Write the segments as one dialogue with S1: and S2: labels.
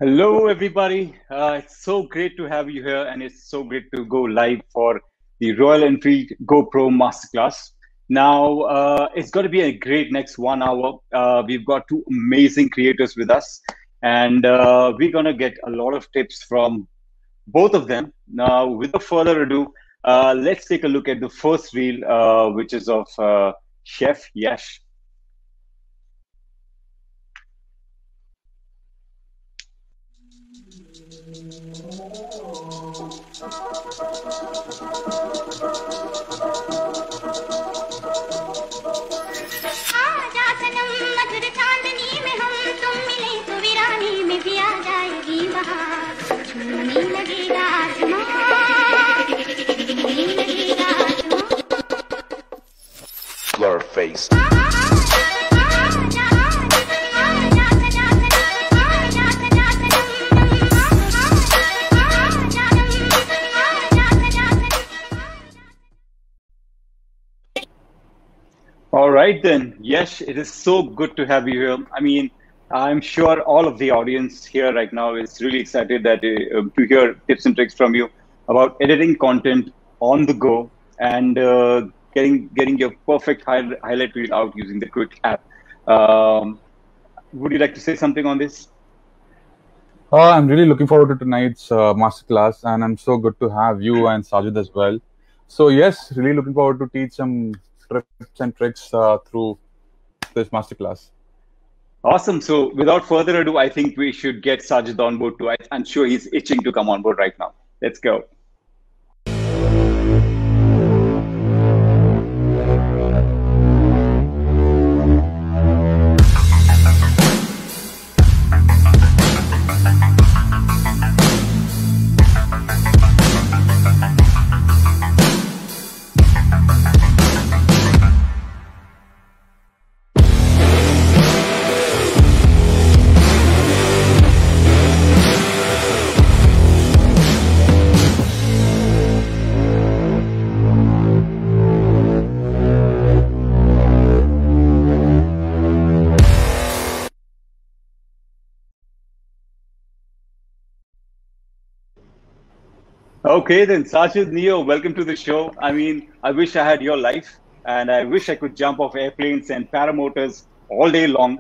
S1: Hello, everybody. It's so great to have you here, and it's so great to go live for the Royal Enfield GoPro Masterclass. Now, it's going to be a great next 1 hour. We've got two amazing creators with us, and we're going to get a lot of tips from both of them. Now, without further ado, let's take a look at the first reel, which is of Chef Yash.
S2: Blur face.
S1: All right, then. Yes, it is so good to have you here. I mean, I'm sure all of the audience here right now is really excited to hear tips and tricks from you about editing content on the go and getting your perfect highlight reel out using the Quik app. Would you like to say something on this?
S3: I'm really looking forward to tonight's masterclass, and I'm so good to have you and Sajid as well. So yes, really looking forward to teach some tips and tricks through this masterclass.
S1: Awesome. So without further ado, I think we should get Sajid on board too. I'm sure he's itching to come on board right now. Let's go. Okay, then Sajid, Neo, welcome to the show. I mean, I wish I had your life, and I wish I could jump off airplanes and paramotors all day long.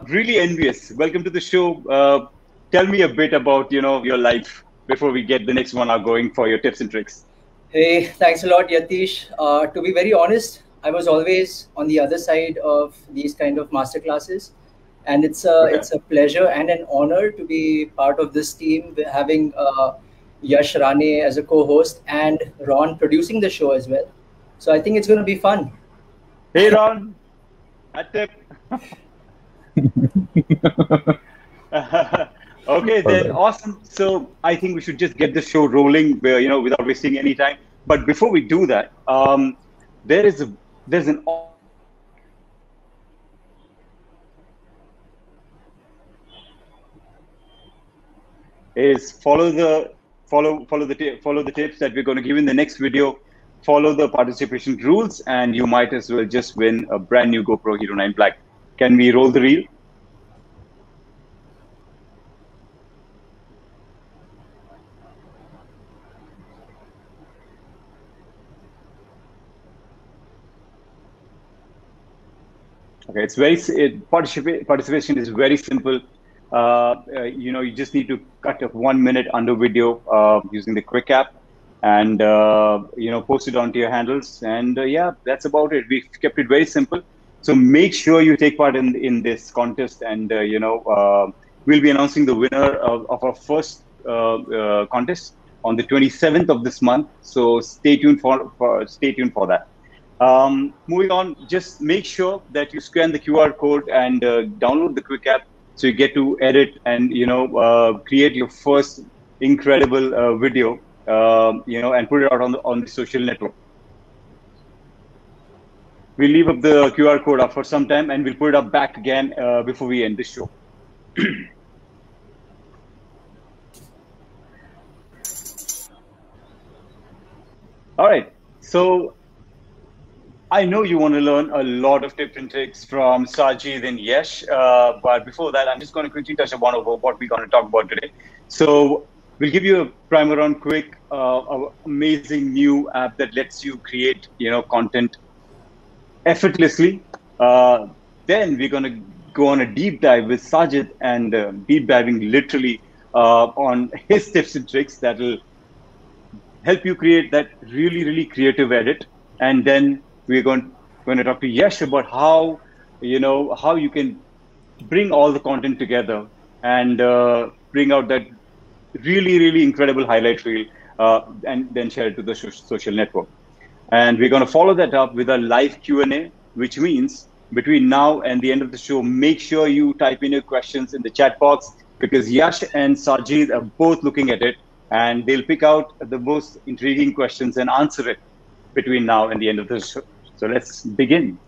S1: Really envious. Welcome to the show. Tell me a bit about your life before we get the next 1 hour going for your tips and tricks.
S4: Hey, thanks a lot, Yatish. To be very honest, I was always on the other side of these kind of masterclasses, and it's a pleasure and an honor to be part of this team, having Yash Rane as a co-host and Ron producing the show as well. So I think it's going to be fun.
S1: Hey, Ron, a tip. Okay, then awesome. So I think we should just get the show rolling, without wasting any time. But before we do that, there's an is follow the tips that we're going to give in the next video. Follow the participation rules, and you might as well just win a brand new GoPro Hero 9 Black. Can we roll the reel? Okay, participation is very simple. You just need to cut a 1 minute under video using the Quik app, and post it onto your handles. And yeah, that's about it. We've kept it very simple. So make sure you take part in this contest, and we'll be announcing the winner of our first contest on the 27th of this month. So stay tuned for that. Moving on, just make sure that you scan the QR code and download the Quik app, so you get to edit and create your first incredible video, and put it out on the social network. We'll leave up the QR code up for some time, and we'll put it up back again before we end the show. All right, so I know you want to learn a lot of tips and tricks from Sajid and Yash, but before that, I'm just going to quickly touch upon over what we're going to talk about today. So we'll give you a primer on Quik, an amazing new app that lets you create, content effortlessly. Then we're going to go on a deep dive with Sajid and deep diving literally on his tips and tricks that will help you create that really, really creative edit. And then we're going to talk to Yash about how you can bring all the content together and bring out that really, really incredible highlight reel and then share it to the social network. And we're going to follow that up with a live Q&A, which means between now and the end of the show, make sure you type in your questions in the chat box because Yash and Sajid are both looking at it and they'll pick out the most intriguing questions and answer it between now and the end of the show. So let's begin.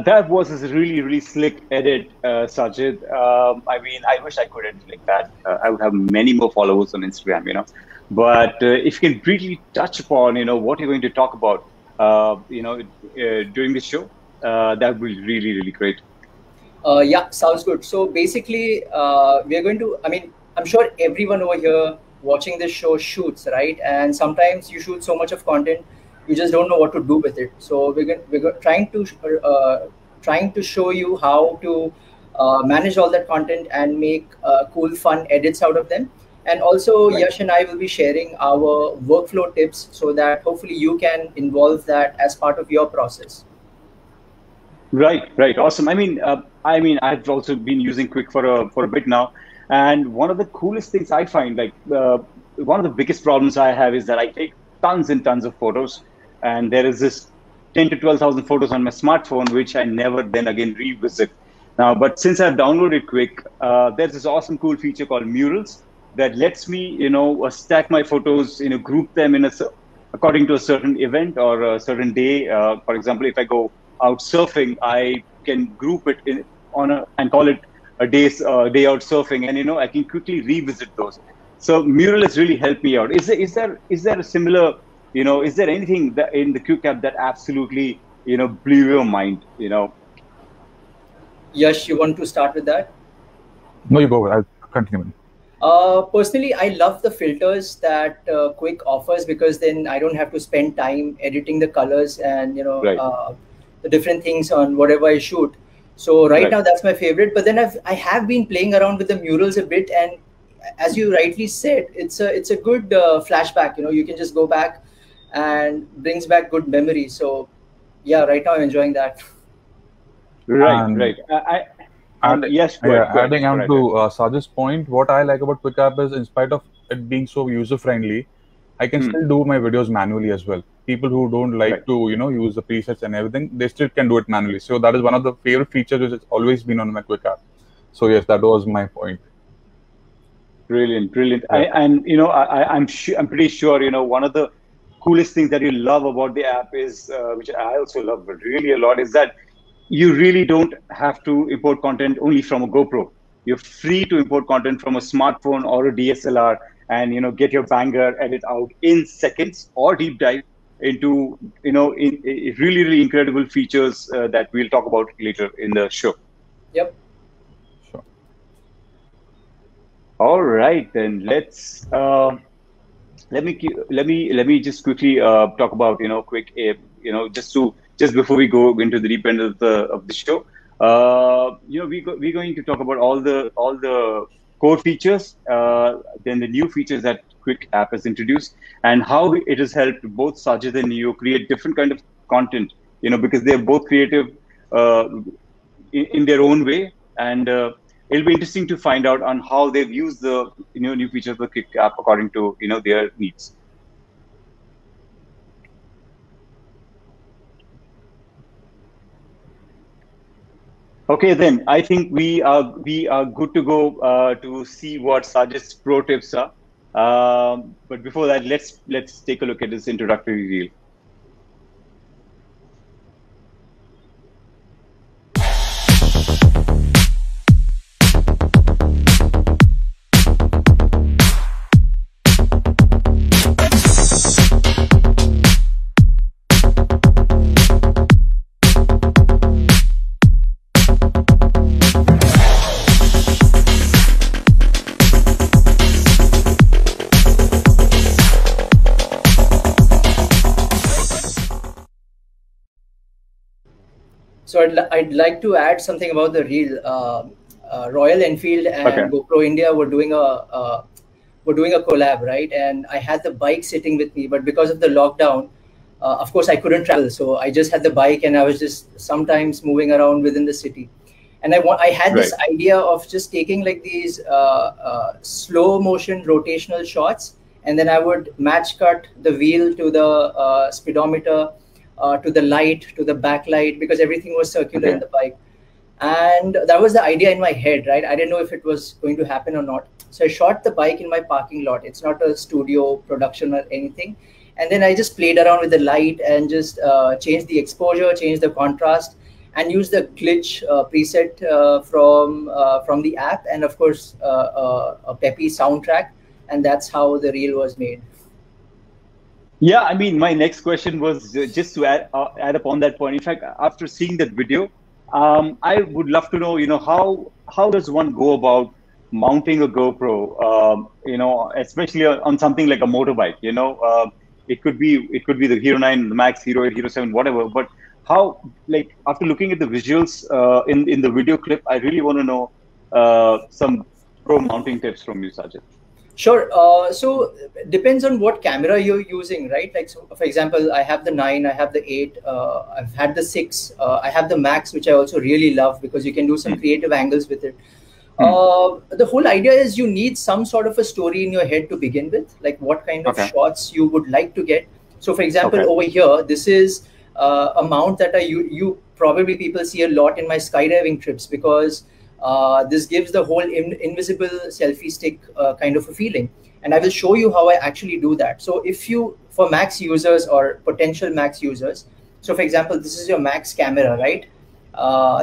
S1: That was a really, really slick edit, Sajid. I mean, I wish I could edit like that. I would have many more followers on Instagram. But if you can briefly touch upon, what you're going to talk about, during the show, that would be really, really great.
S4: Yeah, sounds good. So basically, we are going to, I'm sure everyone over here watching this show shoots, right? And sometimes you shoot so much of content, you just don't know what to do with it. So we're trying to show you how to manage all that content and make cool, fun edits out of them. And also, right. Yash and I will be sharing our workflow tips so that hopefully you can involve that as part of your process.
S1: Right. Awesome. I mean, I've also been using Quik for a bit now. And one of the coolest things I find, one of the biggest problems I have is that I take tons and tons of photos. And there is this 10 to 12,000 photos on my smartphone, which I never then again revisit. Now, but since I've downloaded Quik, there's this awesome cool feature called Murals that lets me, stack my photos, group them according to a certain event or a certain day. For example, if I go out surfing, I can group it and call it a day out surfing, and I can quickly revisit those. So Mural has really helped me out. Is there a similar? Is there anything in the Quik app that absolutely, blew your mind,
S4: Yash, you want to start with that?
S3: No, you go. I'll continue.
S4: Personally, I love the filters that Quik offers because then I don't have to spend time editing the colors and,
S1: right.
S4: The different things on whatever I shoot. So right now, that's my favorite. But then I have been playing around with the murals a bit. And as you rightly said, it's a good flashback. You can just go back and brings back good memories. So yeah, right now I'm enjoying that.
S1: Right. Yes,
S3: adding on to Sajid's point, what I like about Quik app is, in spite of it being so user friendly, I can still do my videos manually as well. People who don't like to use the presets and everything, they still can do it manually. So that is one of the favorite features which has always been on my Quik app. So yes, that was my point.
S1: Brilliant. Yeah. I'm pretty sure one of the coolest things that you love about the app is, which I also love but really a lot, is that you really don't have to import content only from a GoPro. You're free to import content from a smartphone or a DSLR and get your banger edit out in seconds or deep dive into in really, really incredible features that we'll talk about later in the show.
S4: Yep.
S3: Sure.
S1: All right, then let me just quickly talk about quick just before we go into the deep end of the show. We're going to talk about all the core features, then the new features that Quick app has introduced, and how it has helped both Sajid and Neo create different kind of content. Because they're both creative uh, in their own way, and it'll be interesting to find out on how they've used the new features of the Quick app according to their needs. Okay, then I think we are good to go to see what Sajid's pro tips are. But before that, let's take a look at this introductory reel.
S4: So I'd like to add something about the reel. Royal Enfield
S1: Okay.
S4: and GoPro India were doing a collab, right? And I had the bike sitting with me, but because of the lockdown, of course I couldn't travel. So I just had the bike, and I was just sometimes moving around within the city. And I had this
S1: Right.
S4: idea of just taking like these slow motion rotational shots, and then I would match cut the wheel to the speedometer, to the light, to the backlight, because everything was circular in
S1: Okay.
S4: the bike. And that was the idea in my head, right? I didn't know if it was going to happen or not. So I shot the bike in my parking lot. It's not a studio production or anything. And then I just played around with the light and just changed the exposure, changed the contrast, and used the glitch preset from the app, and of course a peppy soundtrack. And that's how the reel was made.
S1: Yeah, I mean, my next question was just to add upon that point. In fact, after seeing that video, I would love to know, how does one go about mounting a GoPro, especially on something like a motorbike. It could be the Hero 9, the Max, Hero 8, Hero 7, whatever. But how, like, after looking at the visuals in the video clip, I really want to know some pro mounting tips from you, Sajid.
S4: Sure. So depends on what camera you're using, right? Like, so for example, I have the 9, I have the 8, I've had the 6, I have the Max, which I also really love because you can do some
S1: Hmm.
S4: creative angles with it.
S1: Hmm.
S4: The whole idea is you need some sort of a story in your head to begin with, like what kind of
S1: Okay.
S4: shots you would like to get. So, for example,
S1: Okay.
S4: over here, this is a mount that you probably people see a lot in my skydiving trips, because this gives the whole invisible selfie stick kind of a feeling. And I will show you how I actually do that. So, if you, for Max users or potential Max users, so for example, this is your Max camera, right?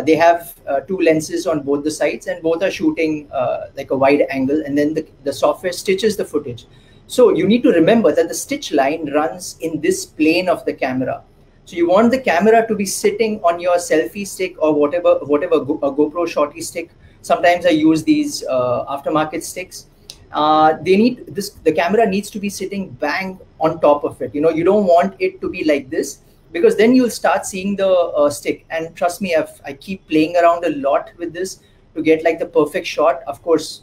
S4: They have two lenses on both the sides, and both are shooting like a wide angle, and then the software stitches the footage. So you need to remember that the stitch line runs in this plane of the camera. So you want the camera to be sitting on your selfie stick or whatever a GoPro shorty stick. Sometimes I use these aftermarket sticks. They need this. The camera needs to be sitting bang on top of it. You don't want it to be like this, because then you'll start seeing the stick. And trust me, I keep playing around a lot with this to get like the perfect shot. Of course,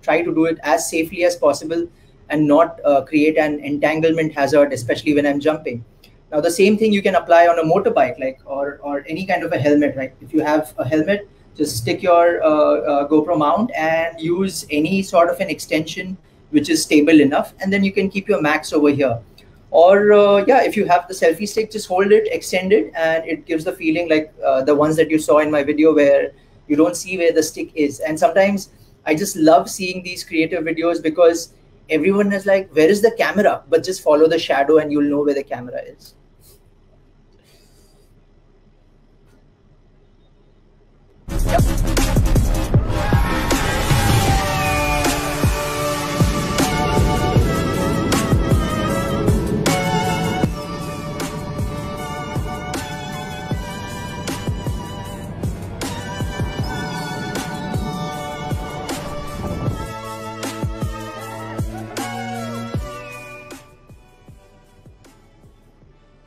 S4: try to do it as safely as possible and not create an entanglement hazard, especially when I'm jumping. Now, the same thing you can apply on a motorbike, like or any kind of a helmet, right? If you have a helmet, just stick your GoPro mount and use any sort of an extension which is stable enough, and then you can keep your Max over here. Or yeah, if you have the selfie stick, just hold it, extend it, and it gives the feeling like the ones that you saw in my video where you don't see where the stick is. And sometimes I just love seeing these creative videos because everyone is like, where is the camera? But just follow the shadow and you'll know where the camera is.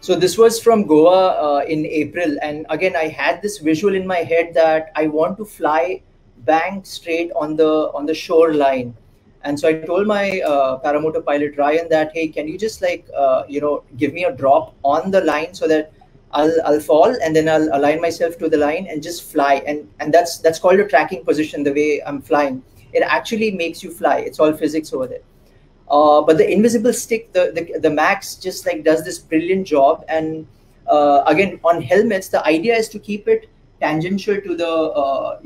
S4: So this was from Goa in April, and again I had this visual in my head that I want to fly bang straight on the shoreline. And so I told my paramotor pilot Ryan that, hey, can you just like give me a drop on the line so that I'll fall and then I'll align myself to the line and just fly. And that's called a tracking position. The way I'm flying, it actually makes you fly. It's all physics over there. But the invisible stick, the Max just like does this brilliant job. And again, on helmets, the idea is to keep it tangential to the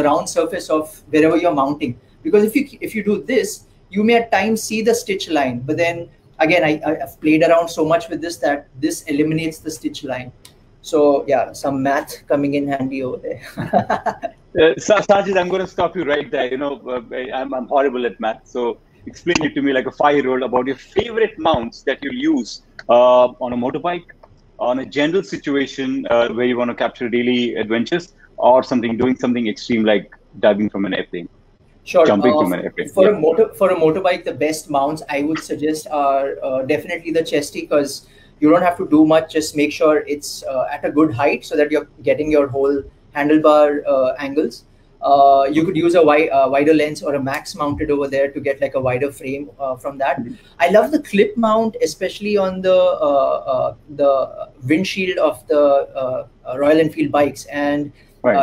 S4: round surface of wherever you're mounting. Because if you do this, you may at times see the stitch line. But then again, I've played around so much with this that this eliminates the stitch line. So yeah, some math coming in handy over there.
S1: Sajid, I'm going to stop you right there. I'm horrible at math. So explain it to me like a 5-year-old about your favorite mounts that you use on a motorbike, on a general situation where you want to capture daily adventures, or doing something extreme like diving from an airplane.
S4: Sure.
S1: Jumping from an airplane.
S4: For a motorbike, the best mounts I would suggest are definitely the chesty, because you don't have to do much. Just make sure it's at a good height so that you're getting your whole handlebar angles. You could use a wider lens or a Max mounted over there to get like a wider frame from that. I love the clip mount, especially on the windshield of the Royal Enfield bikes, and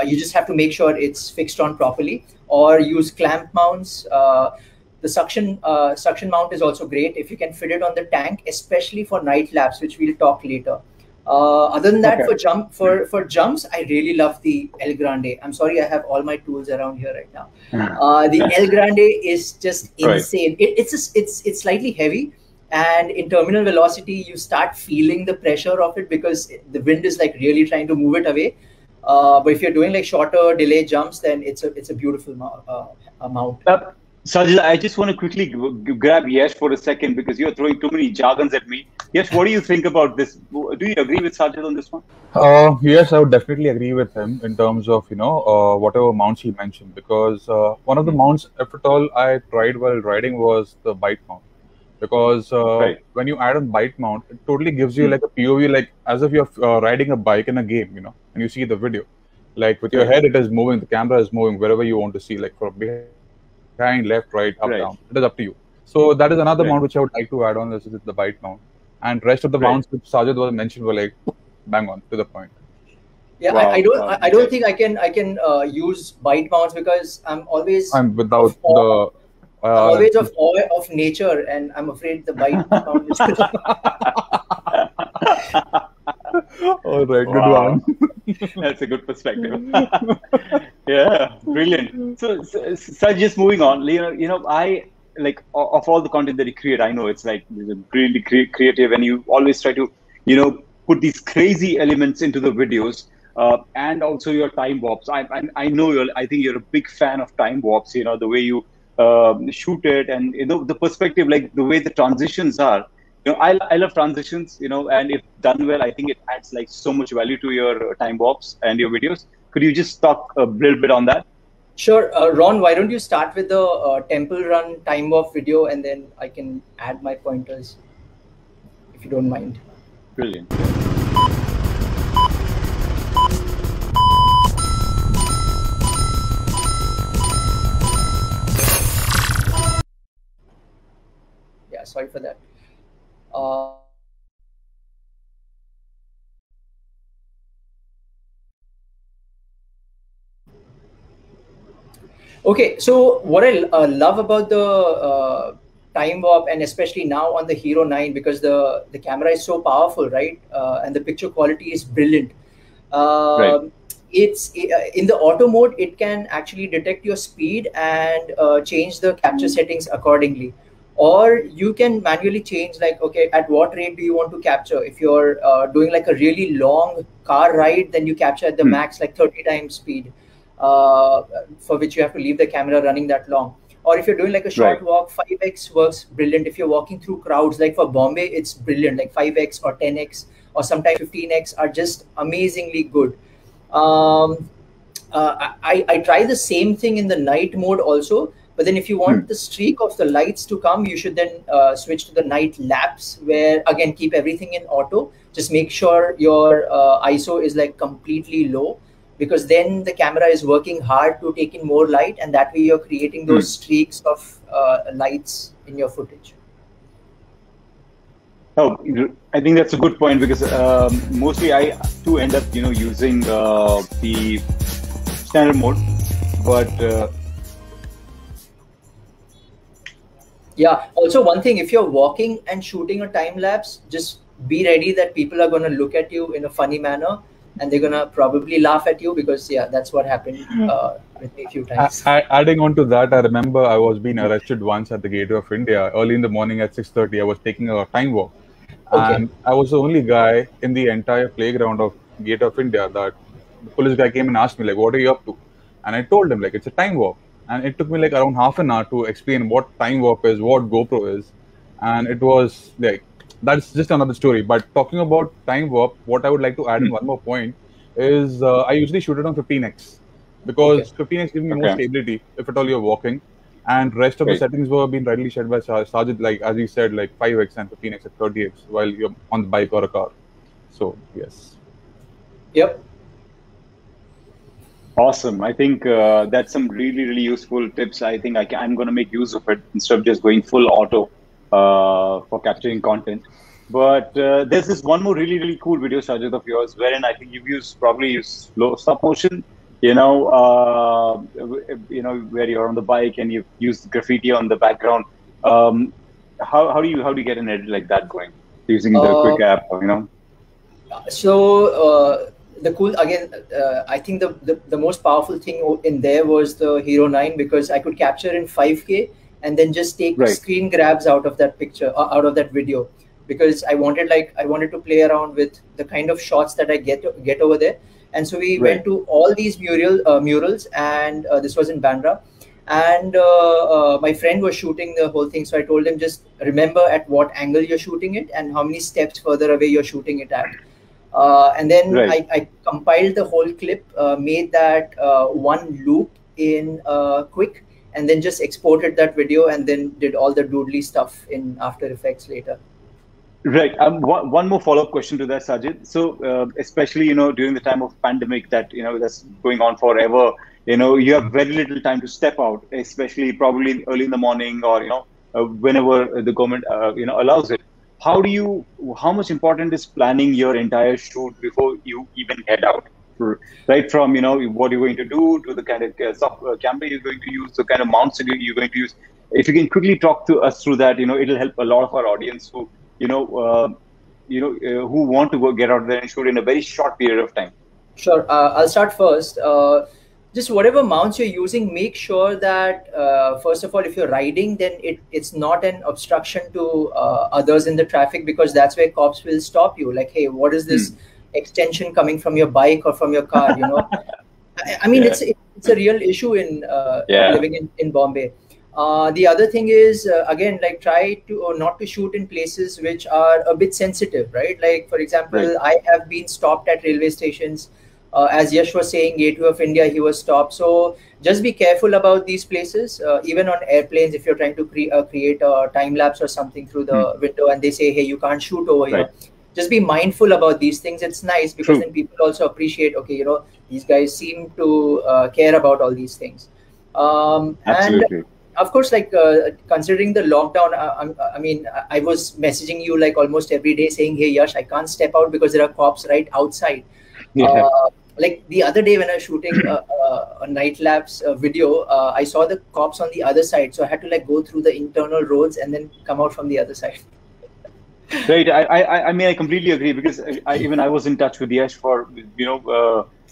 S4: you just have to make sure it's fixed on properly, or use clamp mounts. The suction mount is also great if you can fit it on the tank, especially for night laps, which we'll talk later. Other than that, for jumps, I really love the El Grande. I'm sorry, I have all my tools around here right now. The El Grande is just insane. It's slightly heavy, and in terminal velocity, you start feeling the pressure of it because the wind is like really trying to move it away. But if you're doing like shorter delay jumps, then it's a beautiful mount.
S1: Sajid, I just want to quickly grab Yash for a second because you're throwing too many jargons at me. Yash, what do you think about this? Do you agree with Sajid on this one?
S3: Yes, I would definitely agree with him in terms of, whatever mounts he mentioned, because one of the mounts, if at all, I tried while riding was the bite mount. Because when you add on bite mount, it totally gives you like a POV, like as if you're riding a bike in a game, and you see the video. Like with your head, it is moving, the camera is moving wherever you want to see, like from behind, left, right, up, down. It is up to you. So that is another mount which I would like to add on. This is the bite mount, and rest of the mounts which Sajid was mentioned were like bang on to the point.
S4: Yeah, I don't think I can use bite mounts because I'm always
S3: without
S4: I'm always of awe of nature, and I'm afraid the bite mount is.
S3: All right, good one.
S1: That's a good perspective. Yeah, brilliant. So just moving on, I like of all the content that you create, I know it's like really creative, and you always try to, put these crazy elements into the videos, and also your time warps. I know I think you're a big fan of time warps. The way you shoot it, and the perspective, like the way the transitions are. I love transitions, and if done well, I think it adds like so much value to your time warps and your videos. Could you just talk a little bit on that?
S4: Sure. Ron, why don't you start with the temple run time warp video, and then I can add my pointers, if you don't mind.
S1: Brilliant.
S4: Yeah, sorry for that. Okay, so what I love about the time warp, and especially now on the Hero 9, because the camera is so powerful, right? And the picture quality is brilliant. It's in the auto mode, it can actually detect your speed and change the capture settings accordingly. Or you can manually change, like, okay, at what rate do you want to capture? If you're doing like a really long car ride, then you capture at the max, like 30 times speed, for which you have to leave the camera running that long. Or if you're doing like a short walk, 5x works brilliant. If you're walking through crowds, like for Bombay, it's brilliant. Like 5x or 10x or sometimes 15x are just amazingly good. I try the same thing in the night mode also, But then if you want the streak of the lights to come, you should then switch to the night lapse, where again keep everything in auto. Just make sure your ISO is like completely low, because then the camera is working hard to take in more light, and that way you're creating those streaks of lights in your footage.
S1: Oh, I think that's a good point, because mostly I too end up, using the standard mode, but
S4: yeah. Also, one thing, if you're walking and shooting a time lapse, just be ready that people are going to look at you in a funny manner, and they're going to probably laugh at you, because that's what happened with me a few times.
S3: Adding on to that, I remember I was being arrested once at the Gateway of India early in the morning at 6:30. I was taking a time walk.
S4: Okay.
S3: And I was the only guy in the entire playground of Gate of India that the police guy came and asked me, like, what are you up to? And I told him, like, it's a time warp. And it took me like around half an hour to explain what time warp is, what GoPro is. And it was like, that's just another story. But talking about time warp, what I would like to add in one more point is I usually shoot it on 15x, because 15x gives me more stability if at all you're walking. And rest of the settings were being readily shared by Sajid, like as he said, like 5x and 15x and 30x while you're on the bike or a car. So yes.
S1: Yep. Awesome. I think that's some really, really useful tips. I think I'm going to make use of it instead of just going full auto for capturing content. But there's this one more really, really cool video, Sajid, of yours, wherein I think you've probably used stop motion. Where you're on the bike and you use graffiti on the background. How do you get an edit like that going using the Quik app?
S4: So the cool I think the most powerful thing in there was the Hero 9, because I could capture in 5K and then just take screen grabs out of that picture, out of that video, because I wanted to play around with the kind of shots that I get over there. And so we went to all these murals, and this was in Bandra. And my friend was shooting the whole thing. So I told him, just remember at what angle you're shooting it and how many steps further away you're shooting it at. And then I compiled the whole clip, made that one loop in Quik, and then just exported that video, and then did all the doodly stuff in After Effects later.
S1: Right. One more follow-up question to that, Sajid. So, especially, during the time of pandemic that, that's going on forever, you have very little time to step out, especially probably early in the morning or, whenever the government, allows it. How much important is planning your entire shoot before you even head out? Right from, what you're going to do to the kind of camera you're going to use, the kind of mounts that you're going to use. If you can quickly talk to us through that, it'll help a lot of our audience who who want to go get out there and shoot in a very short period of time.
S4: Sure. I'll start first. Just whatever mounts you're using, make sure that first of all, if you're riding, then it's not an obstruction to others in the traffic, because that's where cops will stop you. Like, hey, what is this extension coming from your bike or from your car? I mean, it's a real issue in living in Bombay. The other thing is, again, like try to not to shoot in places which are a bit sensitive, right? Like, for example, I have been stopped at railway stations. As Yash was saying, Gateway of India, he was stopped. So just be careful about these places. Even on airplanes, if you're trying to create a time lapse or something through the window and they say, hey, you can't shoot over here. Just be mindful about these things. It's nice because then people also appreciate, okay, these guys seem to care about all these things.
S1: Absolutely.
S4: And of course, like considering the lockdown, I mean, I was messaging you like almost every day saying, hey, Yash, I can't step out because there are cops right outside. Like the other day when I was shooting a night lapse video, I saw the cops on the other side. So I had to like go through the internal roads and then come out from the other side.
S1: Right. I mean, I completely agree, because I was in touch with Yash for,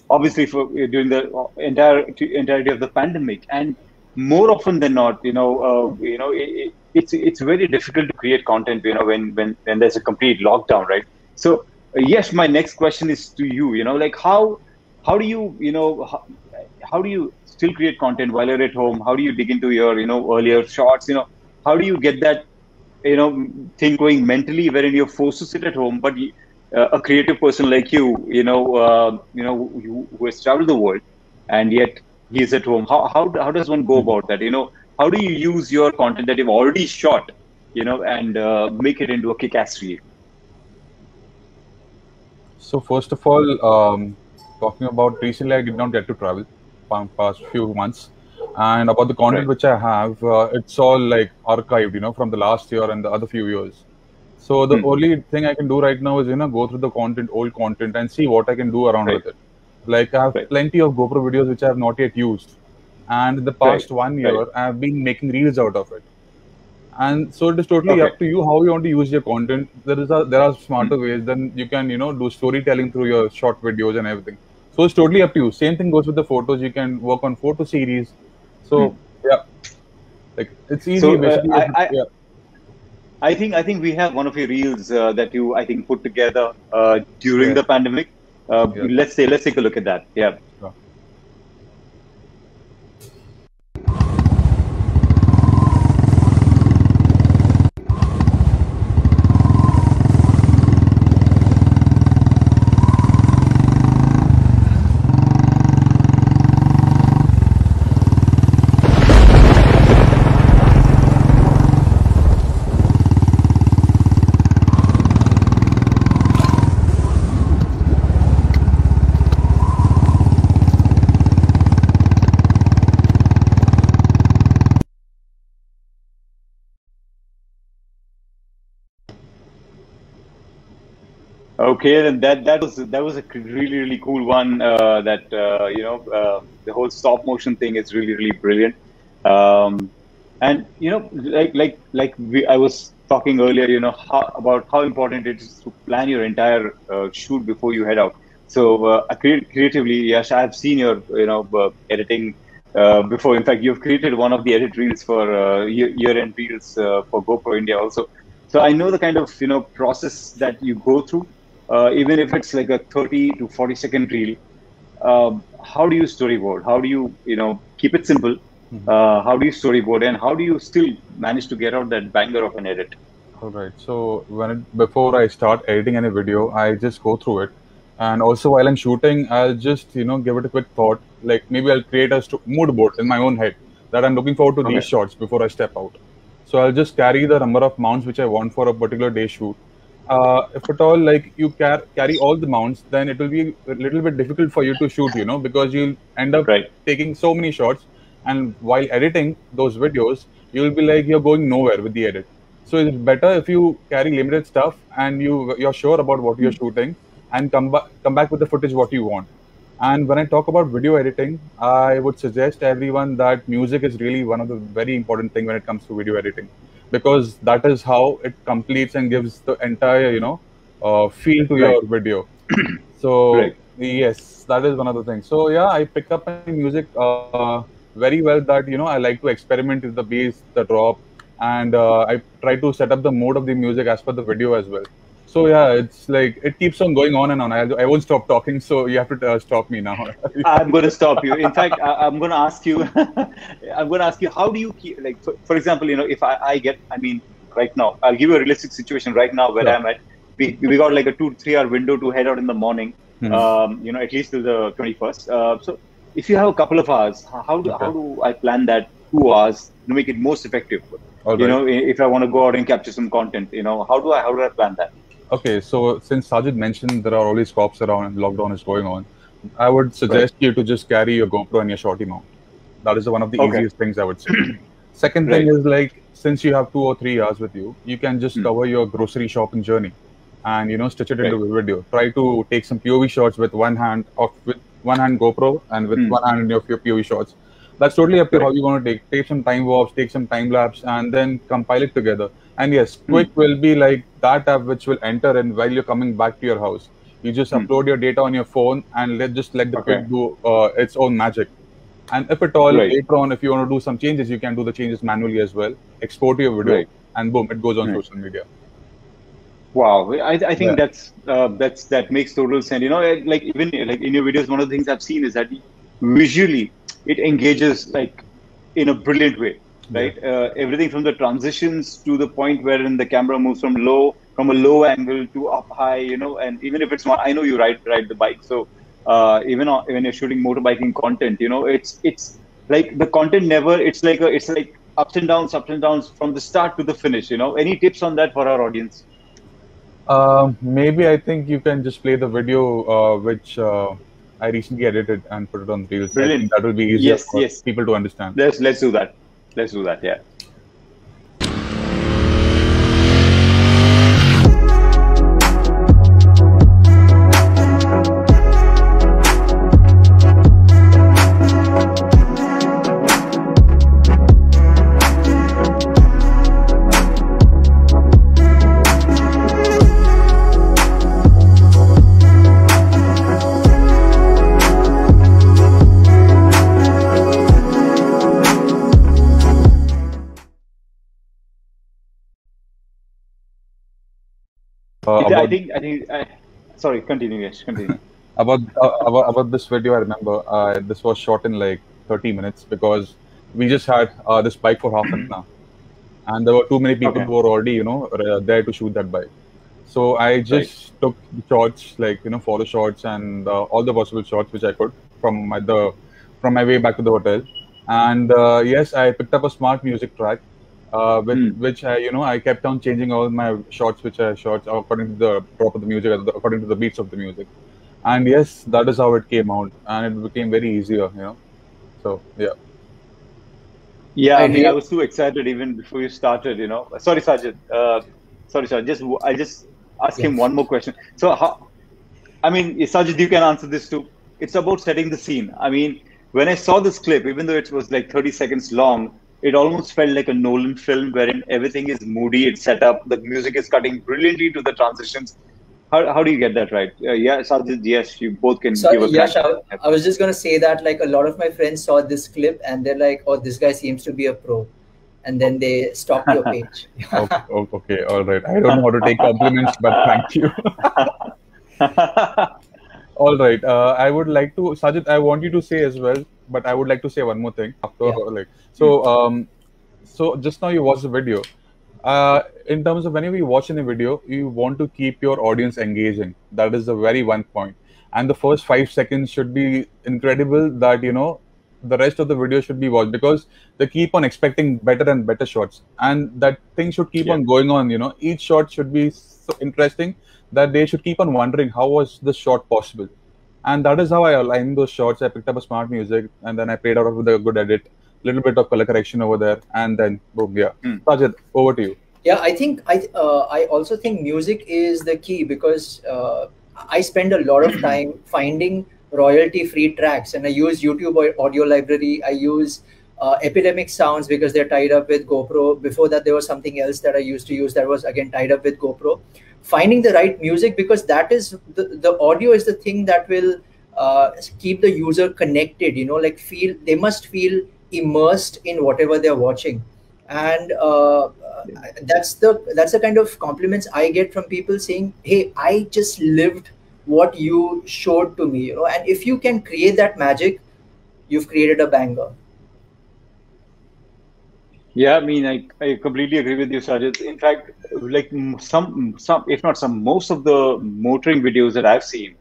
S1: obviously for during the entirety of the pandemic. And more often than not, it's very difficult to create content, when there's a complete lockdown, right? So yes, my next question is to you, like how do you, how do you still create content while you're at home? How do you dig into your, earlier shots? How do you get that, thing going mentally, wherein you're forced to sit at home, but a creative person like you, who has traveled the world, and yet he is at home. How does one go about that? how do you use your content that you've already shot, and make it into a kick-ass reel?
S3: So first of all, talking about recently, I did not get to travel past few months, and about the content
S1: Right.
S3: which I have, it's all like archived, from the last year and the other few years. So the only thing I can do right now is go through the content, old content, and see what I can do around
S1: Right.
S3: with it. Like I have
S1: Right.
S3: plenty of GoPro videos which I have not yet used, and in the
S1: Right.
S3: past 1 year,
S1: Right.
S3: I have been making reels out of it. And so it is totally
S1: Okay.
S3: up to you how you want to use your content. There are smarter ways. Then you can do storytelling through your short videos and everything. So it's totally up to you. Same thing goes with the photos. You can work on photo series. So yeah, like it's easy
S1: So
S3: basically. Yeah,
S1: I think we have one of your reels that you I think put together during
S3: yeah,
S1: the pandemic.
S3: yeah.
S1: Let's take a look at that. Yeah.
S3: Sure.
S1: Okay, then that was a really cool one. That the whole stop motion thing is really brilliant. Um, and I was talking earlier, about how important it is to plan your entire shoot before you head out. So creatively, Yash, I've seen your editing before. In fact, you've created one of the edit reels for year-end reels for GoPro India also. So I know the kind of process that you go through, even if it's like a 30 to 40-second reel. How do you storyboard? How do you keep it simple? How do you storyboard, and how do you still manage to get out that banger of an edit?
S3: All right. So before I start editing any video, I just go through it, and also while I'm shooting, I'll just give it a quick thought. Like maybe I'll create a mood board in my own head that I'm looking forward to these
S1: Okay.
S3: shots before I step out. So I'll just carry the number of mounts which I want for a particular day shoot. If at all like you carry all the mounts, then it will be a little bit difficult for you to shoot, because you'll end up
S1: Right.
S3: taking so many shots, and while editing those videos, you'll be like you're going nowhere with the edit. So it's better if you carry limited stuff and you're sure about what you're shooting, and come back with the footage what you want. And when I talk about video editing, I would suggest everyone that music is really one of the very important thing when it comes to video editing, because that is how it completes and gives the entire feel to
S1: Right.
S3: your video. So
S1: Right.
S3: yes, that is one of the things. So yeah, I pick up my music very well. That I like to experiment with the bass, the drop, and I try to set up the mode of the music as per the video as well. So yeah, it's like it keeps on going on and on. I won't stop talking, so you have to stop me now.
S1: I'm going to stop you. In fact, I'm going to ask you. I'm going to ask you, how do you keep, like, for example, if I get, I mean, right now, I'll give you a realistic situation right now where
S3: Sure.
S1: I'm at. We got like a 2 to 3 hour window to head out in the morning. At least till the 21st. So if you have a couple of hours, how do I plan that 2 hours to make it most effective?
S3: All right.
S1: If I want to go out and capture some content, how do I plan that?
S3: Okay, so since Sajid mentioned there are always cops around and lockdown is going on, I would suggest you to just carry your GoPro and your shorty mount. That is one of the
S1: Okay.
S3: easiest things I would say. Second
S1: Right.
S3: thing is like since you have 2 or 3 hours with you, you can just cover your grocery shopping journey, and stitch it into
S1: Right.
S3: a video. Try to take some POV shots with one hand GoPro and with one hand in your POV shots. That's totally up to how
S1: Correct.
S3: you want to take some time warps, take some time lapse, and then compile it together. And yes, Quik will be like that app which will enter in while you're coming back to your house. You just upload your data on your phone and just let the
S1: Okay.
S3: Quik do its own magic. And if at all
S1: Right.
S3: later on, if you want to do some changes, you can do the changes manually as well. Export your video,
S1: Right.
S3: and boom, it goes on
S1: Right.
S3: social media.
S1: Wow, I think
S3: Yeah.
S1: that makes total sense. Like even like in your videos, one of the things I've seen is that visually it engages like in a brilliant way, right? Everything from the transitions to the point wherein the camera moves from a low angle to up high, and even if it's not, I know you ride the bike, so when you're shooting motorbiking content, it's like the content never, it's like ups and downs from the start to the finish. Any tips on that for our audience?
S3: Maybe I think you can just play the video which I recently edited and put it on Reels. I
S1: Brilliant.
S3: think that will be easier
S1: Yes,
S3: for
S1: yes.
S3: people to understand.
S1: Let's do that. Let's do that. Yeah.
S3: About
S1: Sorry, continue. Yes, continue.
S3: about this video, I remember this was shot in like 30 minutes because we just had this bike for half an hour, and there were too many people
S1: Okay.
S3: who were already there to shoot that bike. So I just took the shots, like photo shots and all the possible shots which I could from my way back to the hotel. And yes, I picked up a smart music track, with which I kept on changing all my shots, which I shot according to the drop of the music, according to the beats of the music. And yes, that is how it came out, and it became very easier. So yeah.
S1: Yeah, I mean, I
S4: really,
S1: was too excited even before you started. Sorry, Sajid. Sorry, Sajid. I'll just ask him
S4: yes.
S1: one more question. So, I mean, Sajid, you can answer this too. It's about setting the scene. I mean, when I saw this clip, even though it was like 30 seconds long, it almost felt like a Nolan film wherein everything is moody, it's set up, the music is cutting brilliantly to the transitions. How do you get that right? Yeah, Sajid, yes, you both can
S4: So
S1: give a
S4: Yash,
S1: crack.
S4: I was just gonna say that like a lot of my friends saw this clip and they're like, "Oh, this guy seems to be a pro," and then they stalked your page.
S3: Okay, all right. I don't know how to take compliments, but thank you. All right. I would like to, Sajid, I want you to say as well, but I would like to say one more thing after,
S4: Yeah.
S3: so just now you watched the video. In terms of whenever you watch in a video, you want to keep your audience engaging. That is the very one point. And the first 5 seconds should be incredible that, the rest of the video should be watched because they keep on expecting better and better shots. And that thing should keep
S1: Yeah.
S3: on going on, each shot should be so interesting that they should keep on wondering how was this shot possible. And that is how I aligned those shots. I picked up a smart music and then I played out with a good edit, little bit of color correction over there, and then boom, yeah. Sajid, over to you.
S4: Yeah, I think I also think music is the key because I spend a lot of time finding royalty-free tracks, and I use YouTube audio library. I use Epidemic Sounds because they're tied up with GoPro. Before that, there was something else that I used to use that was again tied up with GoPro. Finding the right music because that is the audio is the thing that will keep the user connected. Like they must feel immersed in whatever they're watching, and that's the kind of compliments I get from people saying, "Hey, I just lived what you showed to me," and if you can create that magic, you've created a banger.
S1: Yeah, I mean, I completely agree with you, Sajid. In fact, like some, if not some, most of the motoring videos that I've seen,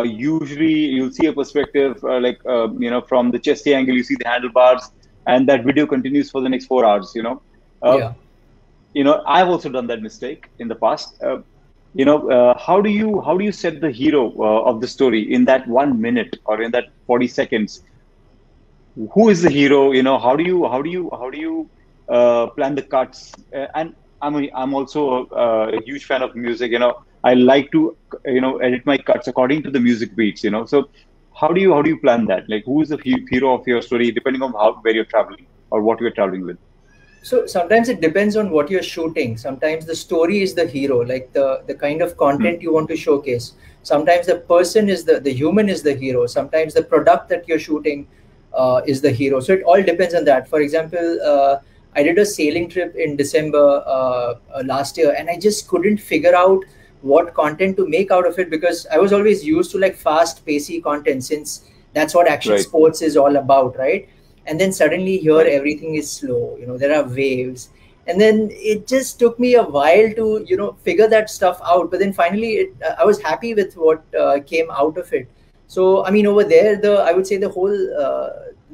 S1: usually you'll see a perspective from the chesty angle, you see the handlebars, and that video continues for the next 4 hours.
S4: Yeah.
S1: I've also done that mistake in the past. How do you set the hero of the story in that 1 minute or in that 40 seconds? Who is the hero? How do you plan the cuts? And I'm also a huge fan of music. I like to edit my cuts according to the music beats. So how do you plan that? Like, who is the hero of your story, depending on where you're traveling or what you're traveling with?
S4: So sometimes it depends on what you're shooting. Sometimes the story is the hero, like the kind of content you want to showcase. Sometimes the person is the human is the hero. Sometimes the product that you're shooting is the hero. So it all depends on that. For example, I did a sailing trip in December last year, and I just couldn't figure out what content to make out of it because I was always used to like fast, pacey content since that's what action
S1: Right.
S4: sports is all about, right? And then suddenly here
S1: Right.
S4: everything is slow. There are waves, and then it just took me a while to figure that stuff out. But then finally, I was happy with what came out of it. So I mean, over there, I would say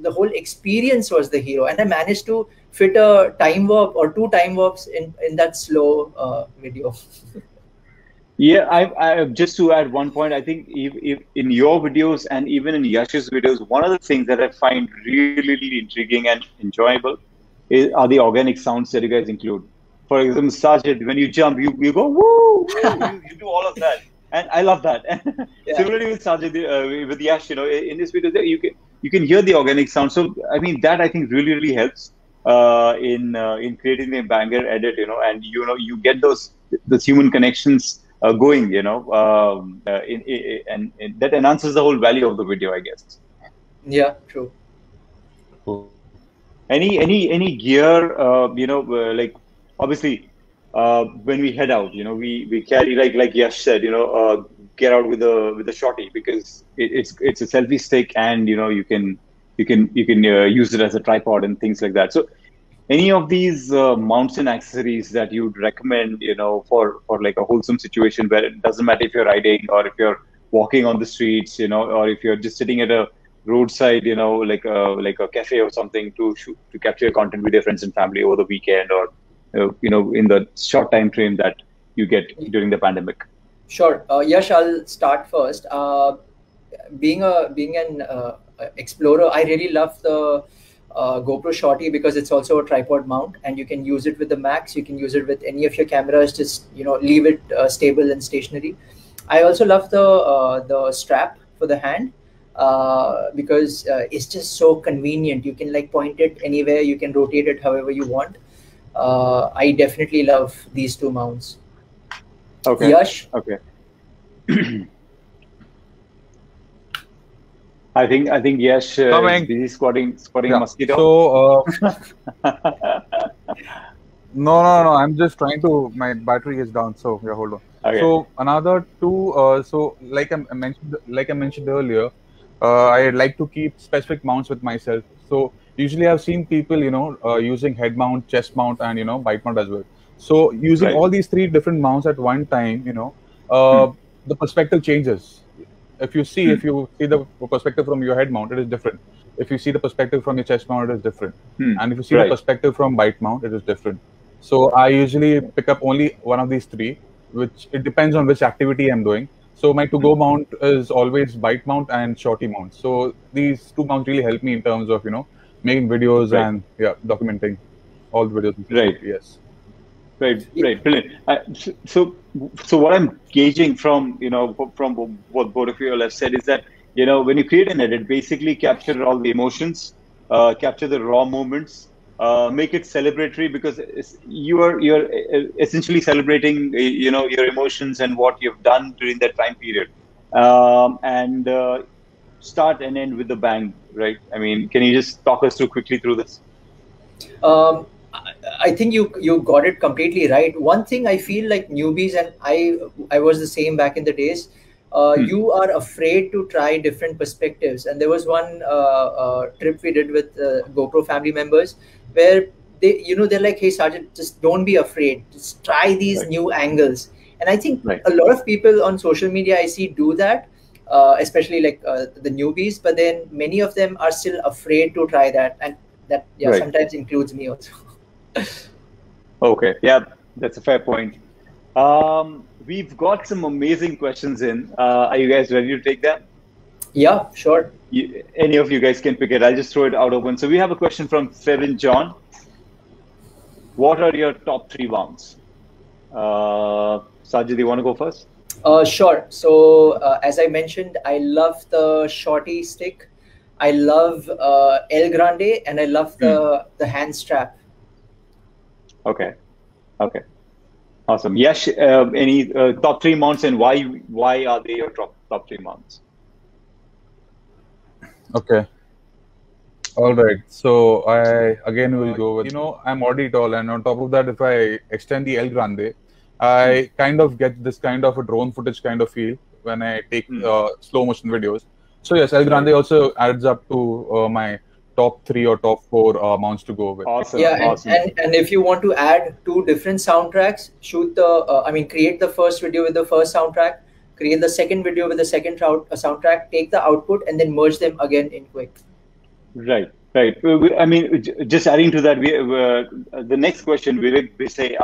S4: the whole experience was the hero, and I managed to fit a time warp or 2 time warps in that slow video.
S1: Yeah, I just to add one point, I think if in your videos and even in Yash's videos, one of the things that I find really, really intriguing and enjoyable are the organic sounds that you guys include. For example, Sajid, when you jump, you go woo, woo, you do all of that, and I love that.
S4: Yeah.
S1: Similarly with Sajid, with Yash, in this video, you can hear the organic sound. So I mean that I think really, really helps in creating the banger edit, and you get those human connections going, and that enhances the whole value of the video, I guess.
S4: Yeah, true.
S1: Any gear, like obviously, when we head out, we carry like Yash said, get out with a shorty because it's a selfie stick, and you can use it as a tripod and things like that. So any of these mounts and accessories that you'd recommend, for like a wholesome situation where it doesn't matter if you're riding or if you're walking on the streets, or if you're just sitting at a roadside, like a cafe or something to capture your content with your friends and family over the weekend, or in the short time frame that you get during the pandemic.
S4: Sure. Yash, I'll start first. Being an explorer, I really love the GoPro Shorty because it's also a tripod mount, and you can use it with the Max. You can use it with any of your cameras. Just leave it stable and stationary. I also love the strap for the hand because it's just so convenient. You can like point it anywhere. You can rotate it however you want. I definitely love these 2 mounts.
S1: Okay.
S4: Yash?
S1: Okay. I think Yash is busy squatting a mosquito.
S3: So no, I'm just trying to. My battery is down, so yeah, hold on.
S1: Okay.
S3: So another 2. So like I mentioned earlier, I like to keep specific mounts with myself. So usually I've seen people, using head mount, chest mount, and bite mount as well. So using all these 3 different mounts at one time, the perspective changes. If you see the perspective from your head mount, it is different. If you see the perspective from your chest mount, it is different. And if you see the perspective from bite mount, it is different. So I usually pick up only one of these 3, which it depends on which activity I'm doing. So my to-go mount is always bite mount and shorty mount. So these 2 mounts really help me in terms of, making videos and documenting all the videos.
S1: Right.
S3: Yes.
S1: Right. Brilliant. So what I'm gauging from what both of you all have said is that when you create an edit, basically capture all the emotions, capture the raw moments, make it celebratory because you're essentially celebrating your emotions and what you've done during that time period, and start and end with a bang, right? I mean, can you just talk us quickly through this?
S4: I think you got it completely right. One thing I feel like newbies, and I was the same back in the days, you are afraid to try different perspectives. And there was one trip we did with GoPro family members where they're like, hey Sajid, just don't be afraid, just try these new angles. And I think a lot of people on social media I see do that, especially like the newbies, but then many of them are still afraid to try that, and that sometimes includes me also.
S1: Okay, yeah, that's a fair point. We've got some amazing questions in. Are you guys ready to take them?
S4: Yeah, sure.
S1: Any of you guys can pick it. I'll just throw it out open. So we have a question from Fevin John. What are your top 3 mounts? Sajid, do you want to go first?
S4: Sure. So as I mentioned, I love the shorty stick. I love El Grande, and I love the hand strap.
S1: Okay. Awesome. Yash, any top 3 mounts, and why are they your top 3 mounts?
S3: Okay. All right. So I again will go with, I'm already tall, and on top of that, if I extend the El Grande, I kind of get this kind of a drone footage kind of feel when I take slow motion videos. So yes, El Grande also adds up to my top 3 or top 4 mounts to go with.
S1: Awesome.
S4: Yeah,
S1: awesome.
S4: And if you want to add 2 different soundtracks, create the first video with the first soundtrack, create the second video with the second soundtrack, take the output, and then merge them again in Quik.
S1: Right, right. I mean, just adding to that, the next question Vivek Bisay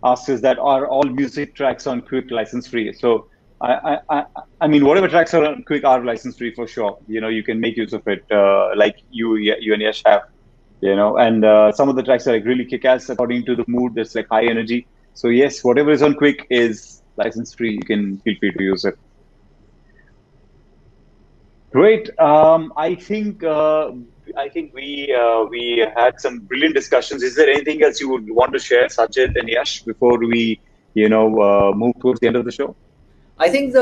S1: asks is that are all music tracks on Quick license free? So I mean, whatever tracks are on Quick are license free for sure. You know, you can make use of it, like you and Yash have. You know, and some of the tracks are like really kick-ass according to the mood. That's like high energy. So yes, whatever is on Quick is license free. You can feel free to use it. Great. I think we had some brilliant discussions. Is there anything else you would want to share, Sajid and Yash, before we move towards the end of the show?
S4: I think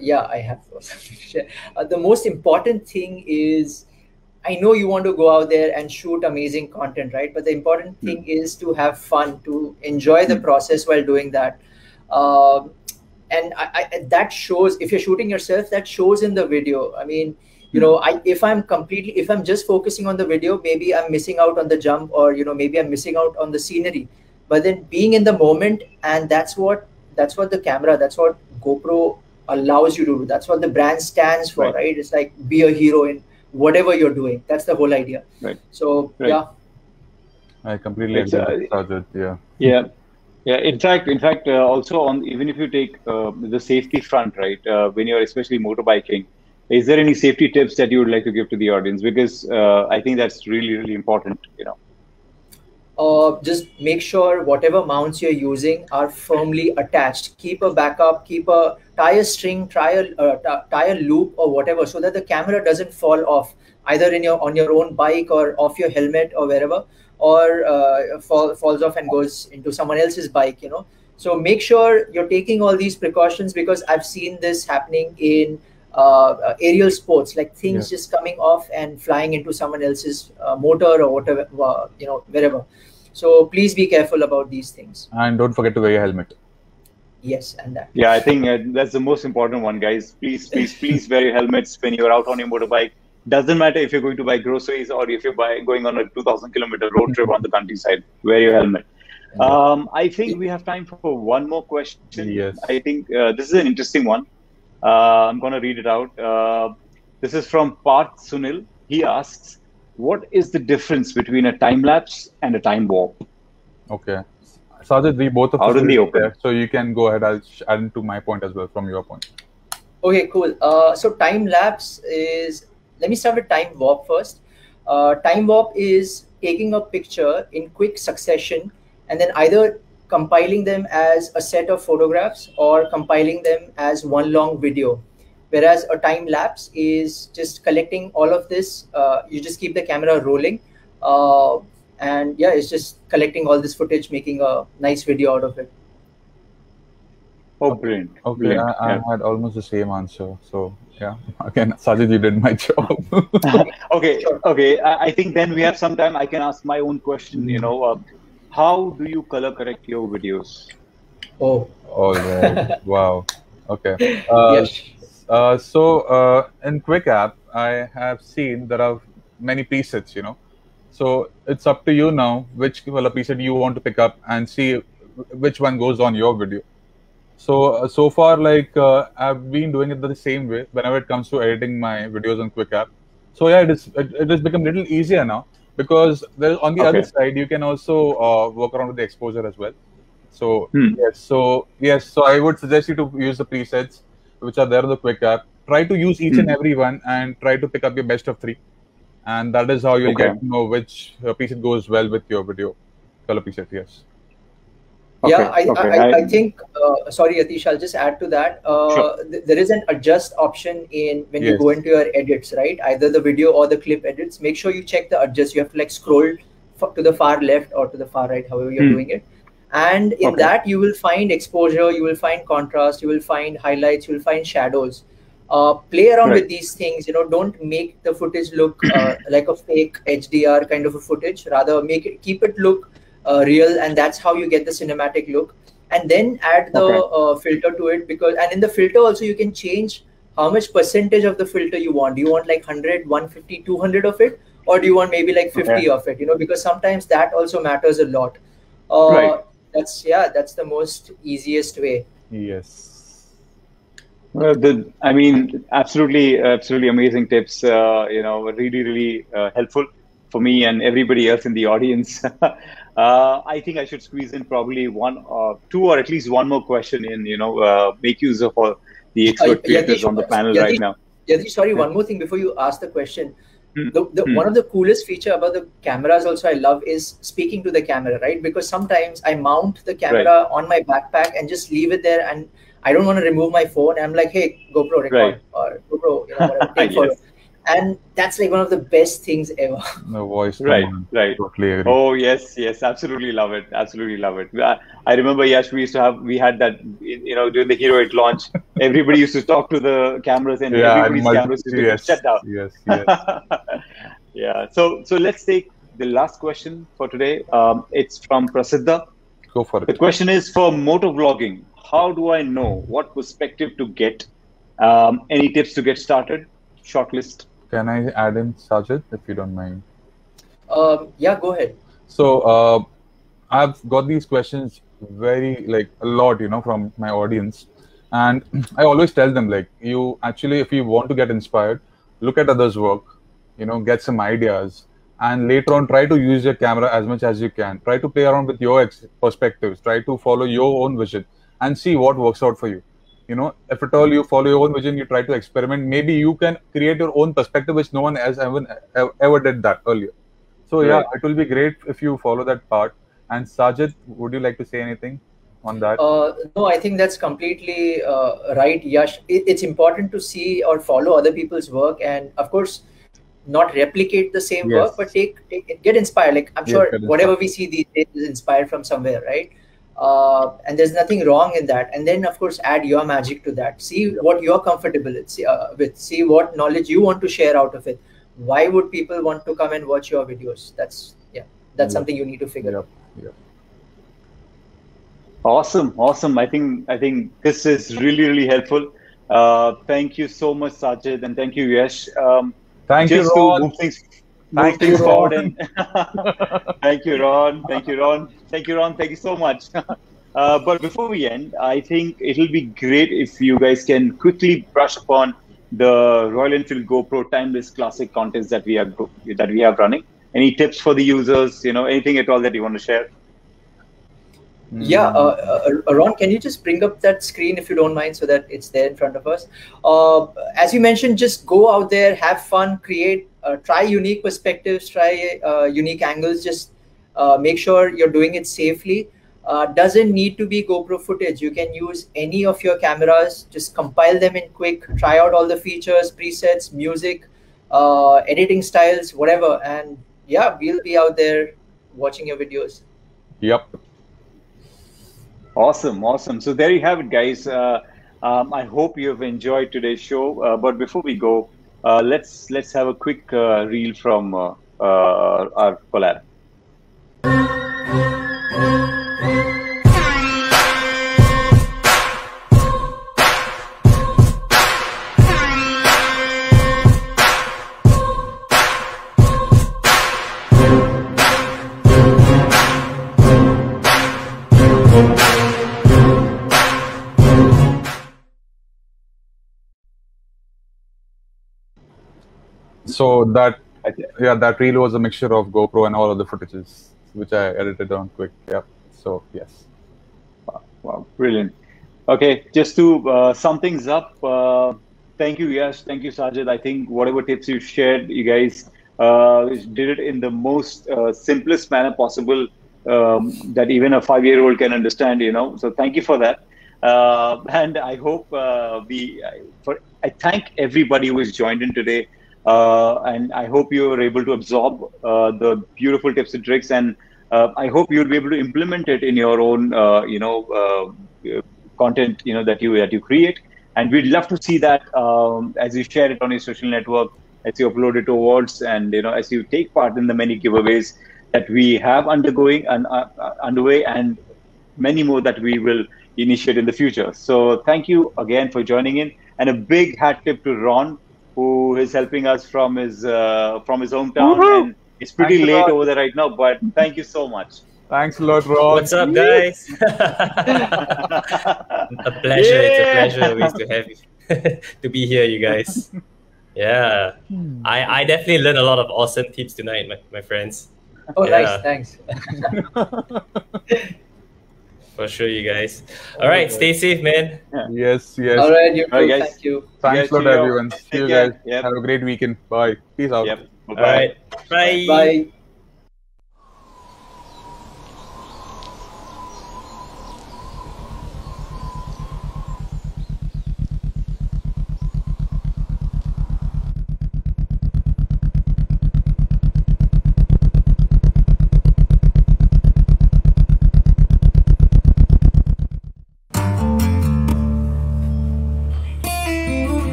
S4: yeah, I have something to share. The most important thing is, I know you want to go out there and shoot amazing content, right? But the important thing is to have fun, to enjoy the process while doing that. Um, and that shows, if you're shooting yourself, that shows in the video. I mean, if I'm just focusing on the video, maybe I'm missing out on the jump, or maybe I'm missing out on the scenery. But then being in the moment, and that's what the camera, that's what GoPro allows you to do. That's what the brand stands for, right? It's like, be a hero in whatever you're doing. That's the whole idea.
S1: Right.
S4: So
S1: Right.
S4: yeah.
S3: I completely agree with Sajid. Yeah.
S1: Yeah. Yeah. In fact, also on, even if you take the safety front, right? When you're especially motorbiking, is there any safety tips that you would like to give to the audience? Because I think that's really, really important.
S4: Just make sure whatever mounts you're using are firmly attached. Keep a backup, keep a tire string, tire loop or whatever, so that the camera doesn't fall off either on your own bike or off your helmet or wherever, or falls off and goes into someone else's bike. So make sure you're taking all these precautions, because I've seen this happening in aerial sports, like things just coming off and flying into someone else's motor or whatever, wherever. So please be careful about these things.
S3: And don't forget to wear your helmet.
S4: Yes, and that.
S1: Yeah, I think that's the most important one, guys. Please, please, please wear your helmets when you're out on your motorbike. Doesn't matter if you're going to buy groceries or if you're going on a 2,000-kilometer road trip on the countryside. Wear your helmet. I think we have time for one more question.
S3: Yes.
S1: I think this is an interesting one. I'm going to read it out. This is from Parth Sunil. He asks, what is the difference between a time lapse and a time warp?
S3: Okay. Sajid, we both of
S1: Out in the open.
S3: there, so you can go ahead. I'll add into my point as well from your point.
S4: Okay, cool. So time lapse is, let me start with time warp first. Time warp is taking a picture in quick succession and then either compiling them as a set of photographs or compiling them as one long video. Whereas a time lapse is just collecting all of this. You just keep the camera rolling. And yeah, it's just collecting all this footage, making a nice video out of it.
S1: Oh, brilliant.
S3: Okay,
S1: Brilliant.
S3: I had almost the same answer. So yeah, again, Sajid, you did my job.
S1: Okay,
S4: Sure.
S1: okay. I think then we have some time. I can ask my own question. How do you color correct your videos?
S4: Oh,
S3: All right. Wow. Okay.
S4: yes.
S3: So in Quick App, I have seen there are many presets, So it's up to you now which color preset you want to pick up and see which one goes on your video. So far, I've been doing it the same way whenever it comes to editing my videos on Quick App. So yeah, it has become a little easier now, because there on the other side you can also work around with the exposure as well. So yes, so I would suggest you to use the presets which are there in the Quick App. Try to use each and every one and try to pick up your best of 3, and that is how you'll get to know which preset goes well with your video color preset. Yes.
S4: Yeah, I think, sorry, Yatish, I'll just add to that.
S1: Sure.
S4: There is an adjust option when you go into your edits, right? Either the video or the clip edits. Make sure you check the adjust. You have to scroll to the far left or to the far right, however you're doing it. And in that, you will find exposure, you will find contrast, you will find highlights, you will find shadows. Play around with these things. Don't make the footage look like a fake HDR kind of a footage. Rather, keep it look real, and that's how you get the cinematic look. And then add the filter to it, and in the filter also you can change how much percentage of the filter you want. Do you want like 100, 150, 200 of it, or do you want maybe like 50 of it? Because sometimes that also matters a lot. That's the most easiest way.
S3: Yes.
S1: Well, I mean, absolutely amazing tips. Really, really helpful for me and everybody else in the audience. I think I should squeeze in probably one or two, or at least one more question in. Make use of all the expert creators
S4: Yatish,
S1: on the panel right now.
S4: Yatish, sorry,
S1: Yeah.
S4: one more thing before you ask the question.
S1: Hmm.
S4: One of the coolest feature about the cameras also I love is speaking to the camera, right? Because sometimes I mount the
S1: Right,
S4: camera on my backpack and just leave it there, and I don't want to remove my phone. I'm like, hey, GoPro record,
S1: right.
S4: or GoPro, whatever, take photo.
S1: Yes.
S4: And that's like one of the best things ever.
S3: The voice
S1: Right,
S3: command.
S1: right.
S3: Totally agree.
S1: Oh, yes, yes, absolutely love it. Absolutely love it. I remember, Yash, we had that, during the Hero 8 launch, everybody used to talk to the cameras and
S3: Yeah, and
S1: everybody's cameras used to get
S3: yes,
S1: shut down.
S3: yes, yes.
S1: Yeah. So let's take the last question for today. It's from Prasiddha.
S3: Go for
S1: The
S3: it.
S1: question is, for motor vlogging, how do I know what perspective to get? Any tips to get started? Shortlist.
S3: Can I add in Sajid, if you don't mind?
S4: Yeah, go ahead.
S3: So I've got these questions very a lot, from my audience, and I always tell them you actually, if you want to get inspired, look at others' work, get some ideas, and later on try to use your camera as much as you can. Try to play around with your perspectives. Try to follow your own vision and see what works out for you. If at all you follow your own vision, you try to experiment. Maybe you can create your own perspective, which no one else ever did that earlier. So yeah,
S1: Right.
S3: it will be great if you follow that part. And Sajid, would you like to say anything on that?
S4: No, I think that's completely right, Yash. It's important to see or follow other people's work, and of course, not replicate the same work, but
S3: Yes.
S4: get inspired. Like I'm
S3: Yes,
S4: sure
S3: that is
S4: whatever
S3: fine.
S4: we see these days is inspired from somewhere, right? And there's nothing wrong in that. And then, of course, add your magic to that. See what you're comfortable with. See what knowledge you want to share out of it. Why would people want to come and watch your videos? That's
S3: Yep.
S4: something you need to figure out.
S3: Yep. Yep.
S1: Awesome. I think this is really, really helpful. Thank you so much, Sajid, and thank you, Yash.
S3: Thank you,
S1: Just to
S3: Ron.
S1: move
S3: Thank you,
S1: things forward,
S3: Ron.
S1: and thank you, Ron. Thank you, Ron. Thank you, Ron. Thank you so much. But before we end, I think it'll be great if you guys can quickly brush upon the Royal Enfield GoPro Timeless Classic contest that we have running. Any tips for the users? Anything at all that you want to share?
S4: Yeah, Ron, can you just bring up that screen if you don't mind, so that it's there in front of us? As you mentioned, just go out there, have fun, create, try unique perspectives, try unique angles. Just make sure you're doing it safely. Doesn't need to be GoPro footage. You can use any of your cameras. Just compile them in Quik. Try out all the features, presets, music, editing styles, whatever. And yeah, we'll be out there watching your videos.
S3: Yep.
S1: Awesome. So there you have it, guys. I hope you have enjoyed today's show. But before we go, let's have a quick reel from our collab.
S3: So that reel was a mixture of GoPro and all other footages, which I edited on Quik. Yep. So yes.
S1: Wow, brilliant. Okay, just to sum things up, thank you, Yash. Thank you, Sajid. I think whatever tips you shared, you guys did it in the most simplest manner possible, that even a 5-year-old can understand, So thank you for that. And I hope I thank everybody who has joined in today. And I hope you were able to absorb the beautiful tips and tricks, and I hope you'll be able to implement it in your own, content, that you create. And we'd love to see that as you share it on your social network, as you upload it to awards, and as you take part in the many giveaways that we have underway, and many more that we will initiate in the future. So thank you again for joining in, and a big hat tip to Ron, who is helping us from his hometown.
S3: Woohoo!
S1: And it's pretty
S3: Thanks a
S1: late
S3: lot.
S1: over there right now, but thank you so much.
S3: Thanks a lot, Ron.
S5: What's up, guys? A pleasure. It's a
S1: Yeah.
S5: pleasure always to have you. to be here, you guys. Yeah, I definitely learned a lot of awesome tips tonight, my friends.
S4: Oh,
S5: Yeah.
S4: nice. Thanks.
S5: For sure, you guys. All right, stay safe, man.
S3: Yes, yes.
S4: All right, you
S1: All right,
S4: too.
S1: guys.
S4: Thank you.
S3: Thanks a lot,
S1: cheerio.
S3: everyone. See
S1: Take
S3: you
S1: care.
S3: guys.
S1: Yep.
S3: Have a great weekend. Bye. Peace out.
S1: Yep.
S5: All
S1: Bye-bye.
S5: right, bye.
S4: Bye.